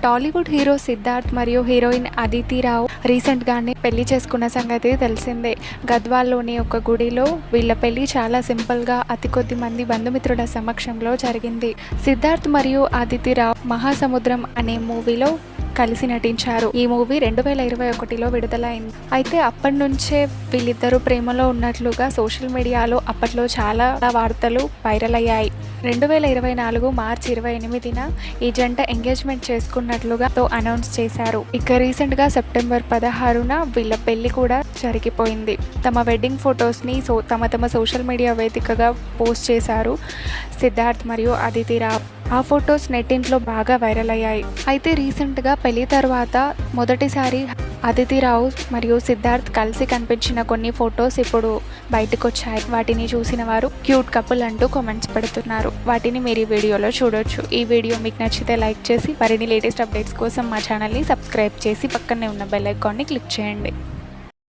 Tollywood hero Siddharth మరియు heroine Aditi రావు రీసెంట్గానే పెళ్లి చేసుకున్న సంగతి తెలిసిందే. గద్వాల్లోని ఒక గుడిలో వీళ్ళ పెళ్లి చాలా సింపుల్గా అతి కొద్ది మంది బంధుమిత్రుల సమక్షంలో జరిగింది. సిద్ధార్థ్ మరియు అదితి రావు మహాసముద్రం అనే మూవీలో కలిసి నటించారు. ఈ మూవీ 2021లో విడుదలైంది. అయితే అప్పటి నుంచే వీళ్ళిద్దరూ ప్రేమలో ఉన్నట్లుగా సోషల్ మీడియాలో అప్పట్లో చాలా వార్తలు వైరల్ అయ్యాయి. 2024 మార్చి 28న ఈ జంట ఎంగేజ్మెంట్ చేసుకున్నట్లుగా అనౌన్స్ చేశారు. ఇక రీసెంట్గా సెప్టెంబర్ 16న వీళ్ళ పెళ్లి కూడా జరిగిపోయింది. తమ వెడ్డింగ్ ఫొటోస్ని తమ సోషల్ మీడియా వేదికగా పోస్ట్ చేశారు సిద్ధార్థ్ మరియు అదితి రావు. ఆ ఫొటోస్ నెట్టింట్లో బాగా వైరల్ అయ్యాయి. అయితే రీసెంట్గా పెళ్లి తర్వాత మొదటిసారి అదితి రావు మరియు సిద్ధార్థ్ కలిసి కనిపించిన కొన్ని ఫొటోస్ ఇప్పుడు బయటకు వచ్చాయి. వాటిని చూసిన వారు క్యూట్ కపుల్ అంటూ కామెంట్స్ పెడుతున్నారు. వాటిని మీరు ఈ వీడియోలో చూడొచ్చు. ఈ వీడియో మీకు నచ్చితే లైక్ చేసి మరిన్ని లేటెస్ట్ అప్డేట్స్ కోసం మా ఛానల్ని సబ్స్క్రైబ్ చేసి పక్కనే ఉన్న బెల్ ఐకాన్ని క్లిక్ చేయండి.